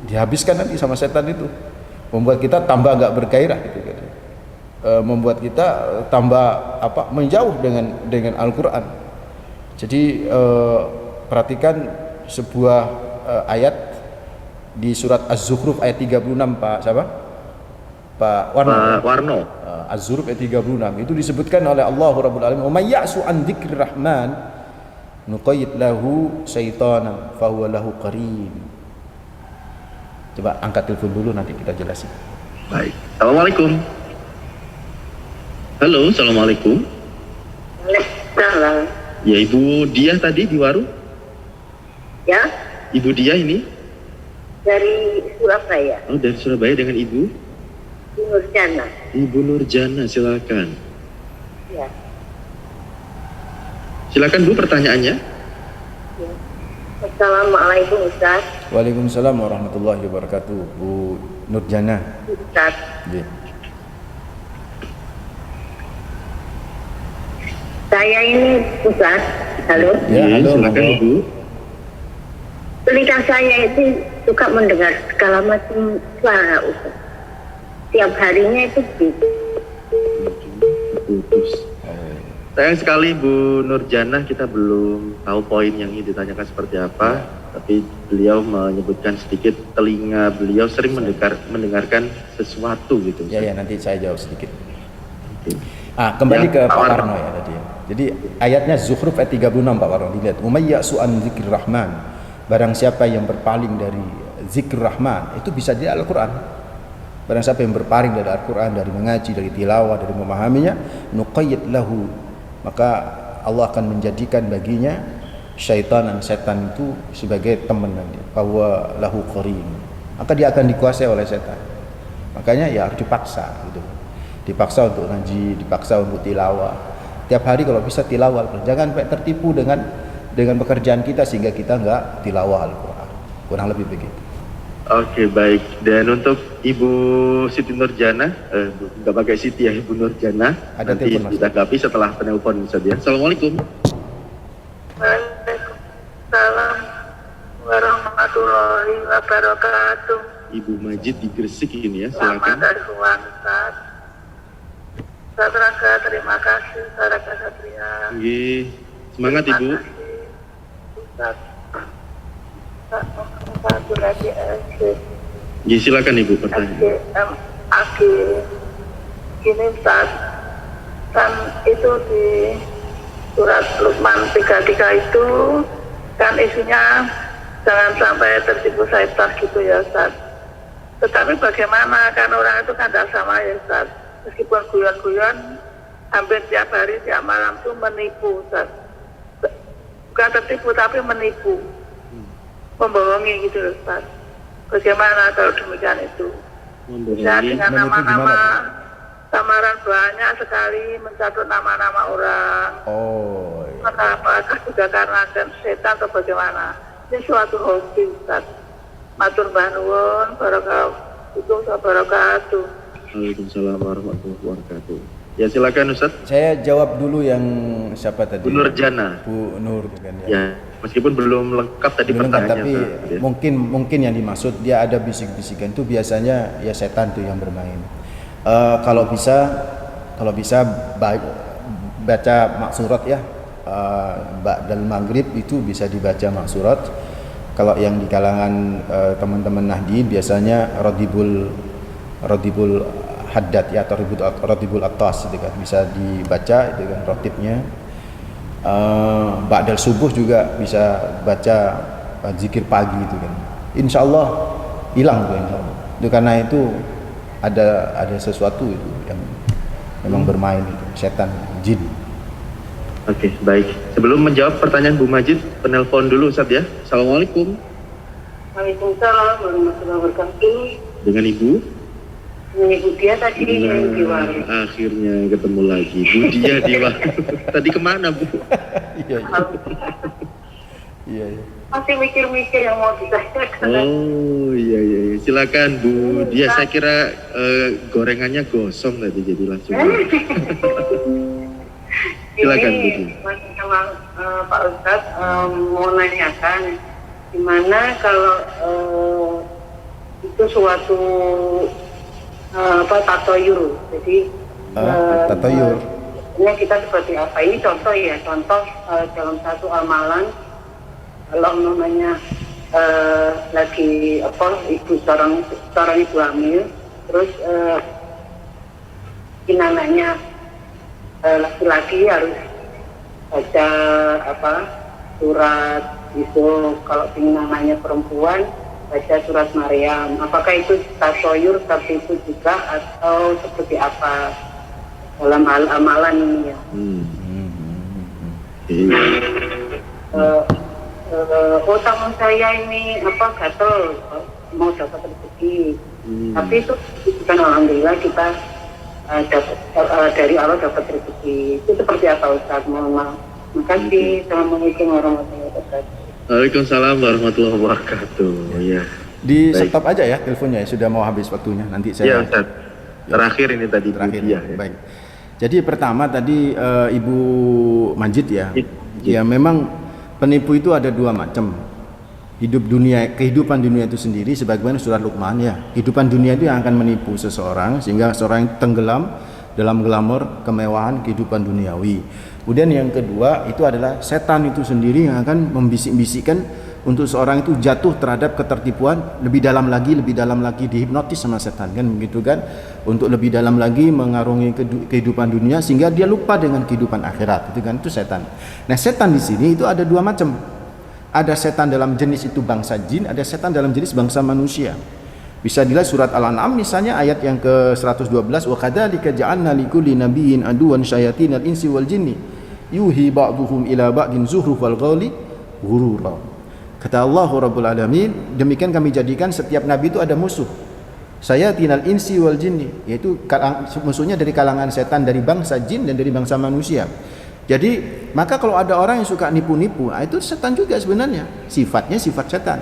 dihabiskan nanti sama setan itu, membuat kita tambah gak bergairah gitu, membuat kita tambah menjauh dengan Al-Quran. Jadi perhatikan sebuah ayat di surat Az-Zukhruf ayat 36 Pak Warno. Az-Zukhruf ayat 36 itu disebutkan oleh Allah Rabbul Alamin, "Wa may ya'su an dzikrir rahman nuqayyid lahu syaitanan fa huwa lahu qarin." Coba angkat telepon dulu, nanti kita jelasin. Baik. Assalamualaikum. Halo, assalamualaikum. Waalaikumsalam. Ya, Ibu Dia tadi di warung? Ya, Ibu Dia ini? dari Surabaya. Oh, dari Surabaya, dengan Ibu? Nurjana. Ibu Nurjana, silakan. Ya. Silakan Bu, pertanyaannya. Ya. Assalamualaikum Ustaz. Waalaikumsalam warahmatullahi wabarakatuh. Bu Nurjana. Ustaz. Ya. Saya ini Ustaz. Halo. Ya, halo, silakan monggo. Ibu. Telinga saya itu suka mendengar segala macam suara Ustaz. Tiap harinya itu gitu. Putus. Sayang sekali Bu Nurjana, kita belum tahu poin yang ingin ditanyakan seperti apa, tapi beliau menyebutkan sedikit telinga beliau sering mendengarkan sesuatu gitu. Ya, nanti saya jawab sedikit. Oke. Kembali Ya, ke Pak Pak Warno. Warno ya tadi ya. Jadi ayatnya Zukhruf ayat 36 Pak Warno, dilihat. "Umayya su'an dzikir rahman." Barang siapa yang berpaling dari zikir rahman, itu bisa jadi Al-Quran. Barang siapa yang berpaling dari Al-Quran, dari mengaji, dari tilawah, dari memahaminya, nuqayyid lahu, maka Allah akan menjadikan baginya syaitan setan itu sebagai teman nanti. Bahwa lahu qarin, maka dia akan dikuasai oleh setan. Makanya ya harus dipaksa gitu. Dipaksa untuk ngaji, dipaksa untuk tilawah. Tiap hari kalau bisa tilawah, jangan sampai tertipu dengan pekerjaan kita sehingga kita enggak tilawah Al-Quran. Kurang lebih begitu. Oke, baik. Dan untuk Ibu Siti Nurjana, nggak pakai Siti ya, Ibu Nurjana, Ada nanti telepon, Mas. ditanggapi setelah penelpon saja. Assalamualaikum. Waalaikumsalam warahmatullahi wabarakatuh. Ibu Majid di Gresik ini ya, Selamat silakan. hari Tuhan Ustaz. Ustaz Rangga, terima kasih Ustaz Rangga Satria. Oke, semangat Ibu. Terima kasih, Ustaz. Satu lagi Ya, silakan Ibu pertanyaan. Gini Ustaz, kan itu di surat Luqman 33 itu kan isinya jangan sampai tertipu syaitan gitu ya Ustaz. Tetapi bagaimana, kan orang itu kan tidak sama ya Ustaz, meskipun guyon-guyon hampir tiap hari tiap malam tuh menipu Ustaz. Bukan tertipu tapi menipu, membohongi gitu loh Ustaz. Bagaimana kalau demikian itu? Bisa dengan nama-nama samaran banyak sekali, mencatut nama-nama orang. Oh, iya. Maka apakah juga karena setan atau bagaimana? Ini suatu hobi Ustaz. Matur nuwun, barakatuh. Waalaikumsalam warahmatullahi wabarakatuh. Ya, silakan Ustaz. Saya jawab dulu yang siapa tadi? Bu Nurjana. Bu Nur kan ya. Ya, meskipun belum lengkap tadi Belum kan, pertanyaannya. tapi Ustaz, ya. mungkin yang dimaksud dia ada bisik-bisikan itu biasanya ya setan tuh yang bermain. Kalau bisa baca maksurat ya, dalam maghrib itu bisa dibaca maksurat. Kalau yang di kalangan teman-teman Nahdien biasanya Radibul Haddad ya, atau Radibul Attas itu kan bisa dibaca itu kan rotibnya. Ba'dal subuh juga bisa baca zikir pagi itu kan. Insya Allah hilang tuh, insya Allah. Itu karena itu ada sesuatu itu yang memang bermain itu, setan, jin. Oke, baik. Sebelum menjawab pertanyaan Bu Majid, penelpon dulu Ustaz ya. Assalamualaikum. Waalaikumsalam warahmatullahi wabarakatuh. Dengan Ibu? Ibu dia tadi yang di warung. Akhirnya ketemu lagi. Bu Dia di warung. Tadi kemana Bu? Iya. Iya, iya. Masih mikir-mikir yang mau ditanyakan. Oh iya iya, iya. Silakan Bu Dia. Saya kira gorengannya gosong tadi jadi langsung. Silakan Bu Dia. Ini Mas sama Pak Ustadz mau nanyakan gimana kalau itu suatu tatoyur. Jadi Tatoyur. ini kita seperti apa? Ini contoh ya, contoh dalam satu amalan kalau namanya lagi ibu seorang ibu hamil, terus anaknya laki-laki harus baca surat itu, kalau namanya perempuan baca surat Maryam. Apakah itu tatoyur seperti itu juga atau seperti apa dalam hal amalan ini ya? Utama saya ini gatel mau dapat rezeki, tapi itu bukan, alhamdulillah kita dapat dari Allah dapat rezeki. Itu seperti apa Ustaz? Mohon maaf. Makasih. Assalamualaikum warahmatullahi wabarakatuh. Waalaikumsalam warahmatullahi wabarakatuh. Ya. Di Baik. stop aja ya teleponnya, sudah mau habis waktunya. Nanti saya Ya Ustaz. Terakhir ini tadi Bu terakhir. Dia. Baik. Jadi pertama tadi Ibu Majid ya. Majid. Ya memang penipu itu ada dua macam. Kehidupan dunia itu sendiri sebagaimana surat Luqman ya. Kehidupan dunia itu yang akan menipu seseorang sehingga seorang tenggelam dalam glamor kemewahan kehidupan duniawi. Kemudian yang kedua itu adalah setan itu sendiri yang akan membisik-bisikkan untuk seorang itu jatuh terhadap ketertipuan lebih dalam lagi dihipnotis sama setan kan begitu kan, untuk lebih dalam lagi mengarungi kehidupan dunia sehingga dia lupa dengan kehidupan akhirat, itu kan, itu setan. Nah setan di sini itu ada dua macam, ada setan dalam jenis itu bangsa jin, ada setan dalam jenis bangsa manusia. Bisa dilihat surat Al-An'am misalnya ayat yang ke-112, wa kadzalika ja'alna likulli nabiyyin aduwan syayatinal insi wal jinni yuhi ba'dhum ila ba'din zuhrufal qawli ghurura. Kata Allah Rabbul Alamin, demikian kami jadikan setiap nabi itu ada musuh. Syayatinal insi wal jinni, yaitu musuhnya dari kalangan setan, dari bangsa jin dan dari bangsa manusia. Jadi maka kalau ada orang yang suka nipu-nipu, itu setan juga sebenarnya, sifatnya sifat setan.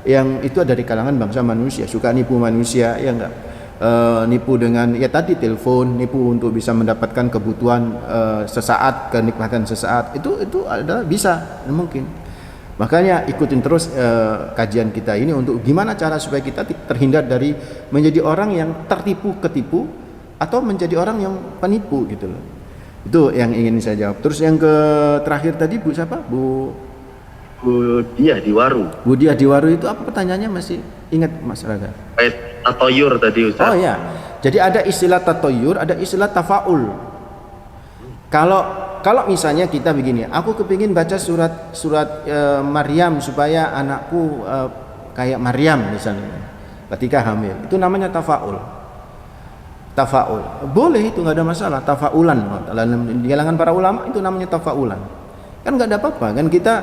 Yang itu dari kalangan bangsa manusia, suka nipu manusia, ya enggak, nipu dengan ya tadi telepon, nipu untuk bisa mendapatkan kebutuhan sesaat, kenikmatan sesaat, itu adalah bisa, mungkin. Makanya ikutin terus kajian kita ini untuk gimana cara supaya kita terhindar dari menjadi orang yang ketipu atau menjadi orang yang penipu gitu loh. Itu yang ingin saya jawab. Terus yang terakhir tadi Bu siapa? Bu Dia di Waru. Bu Dia di Waru itu apa pertanyaannya, masih ingat Mas Raga? Tatoyur tadi Ustaz. Oh ya. Jadi ada istilah tatoyur, ada istilah tafaul. Kalau misalnya kita begini, aku kepingin baca surat Maryam supaya anakku kayak Maryam misalnya ketika hamil, itu namanya tafaul. Boleh, itu nggak ada masalah. Tafaulan di kalangan para ulama itu namanya tafaulan. Kan nggak ada apa-apa kan, kita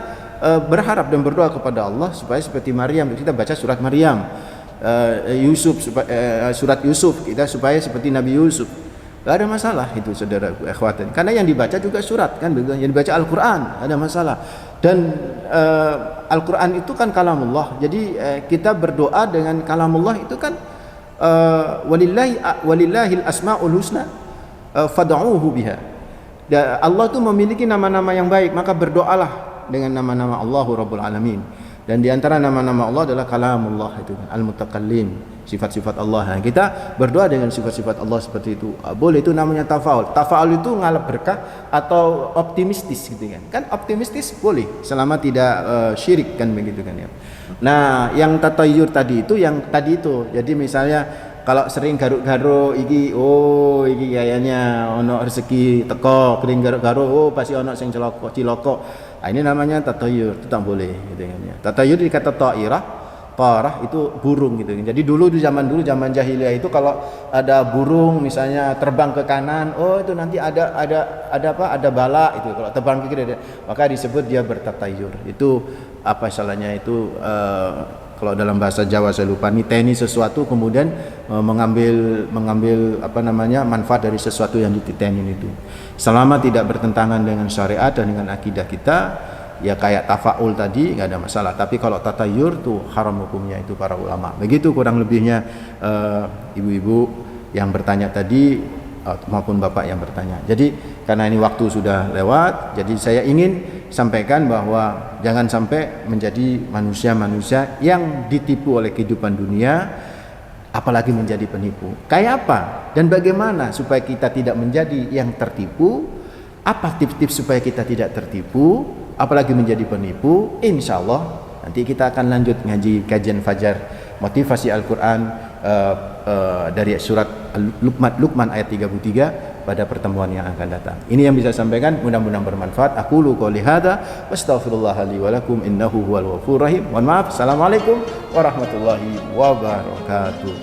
berharap dan berdoa kepada Allah supaya seperti Maryam, kita baca surat Maryam, surat Yusuf kita supaya seperti Nabi Yusuf. Gak ada masalah itu saudaraku ikhwatan, karena yang dibaca juga surat kan, yang dibaca Al-Quran, ada masalah. Dan Al-Quran itu kan kalamullah, jadi kita berdoa dengan kalamullah itu kan walillahil asmaul husna fad'uuhu biha. Allah itu memiliki nama-nama yang baik, maka berdoalah dengan nama-nama Allahu Rabbul Alamin. Dan di antara nama-nama Allah adalah kalamullah, itu al-mutakallim, sifat-sifat Allah. Nah, kita berdoa dengan sifat-sifat Allah seperti itu. Boleh, itu namanya tafaul. Tafaul itu ngalap berkah atau optimistis gitu kan. Kan optimistis boleh selama tidak syirik kan begitu kan ya. Nah, yang tatayur tadi itu Jadi misalnya kalau sering garuk-garuk iki kayaknya ono rezeki teko, kering garuk-garuk pasti ono sing ciloko. Nah, ini namanya tatayur, itu tak boleh gitu kan ya. Tatayur dikata tarah itu burung gitu. Jadi zaman jahiliyah itu kalau ada burung misalnya terbang ke kanan, itu nanti ada bala itu. Kalau terbang ke kiri maka disebut dia bertatayur. Itu apa salahnya itu, kalau dalam bahasa Jawa saya lupa, niteni sesuatu kemudian mengambil manfaat dari sesuatu yang dititenin itu. Selama tidak bertentangan dengan syariat dan dengan akidah kita, ya kayak tafaul tadi nggak ada masalah. Tapi kalau tatayur tuh haram hukumnya itu para ulama. Begitu kurang lebihnya ibu-ibu yang bertanya tadi maupun bapak yang bertanya. Jadi karena ini waktu sudah lewat, jadi saya ingin sampaikan bahwa jangan sampai menjadi manusia-manusia yang ditipu oleh kehidupan dunia, apalagi menjadi penipu. Kayak apa dan bagaimana supaya kita tidak menjadi yang tertipu? Apa tips-tips supaya kita tidak tertipu, apalagi menjadi penipu? Insya Allah nanti kita akan lanjut ngaji kajian fajar motivasi Al-Quran dari surat Luqman ayat 33 pada pertemuan yang akan datang. Ini yang bisa sampaikan, mudah-mudahan bermanfaat. Aqulu qouli hadza wastaghfirullah li wa lakum innahu huwal ghafurur rahim. Mohon maaf. Assalamualaikum warahmatullahi wabarakatuh.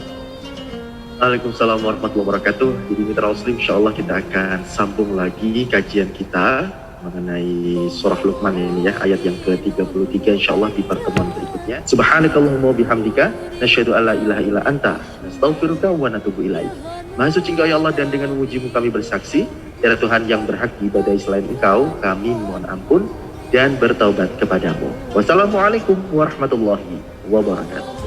Waalaikumsalam warahmatullahi wabarakatuh. Jadi mitra muslim, insyaallah kita akan sambung lagi kajian kita mengenai surah Luqman ini ya, ayat yang ke-33 insyaallah di pertemuan berikutnya. Subhanakallahumma bihamdika nasyhadu an la ilaha illa anta nastaghfiruka wa natubu ilaik. Maha suci Engkau ya Allah, dan dengan memujimu kami bersaksi tiada Tuhan yang berhak diibadahi selain Engkau. Kami mohon ampun dan bertaubat kepadamu. Wassalamualaikum warahmatullahi wabarakatuh.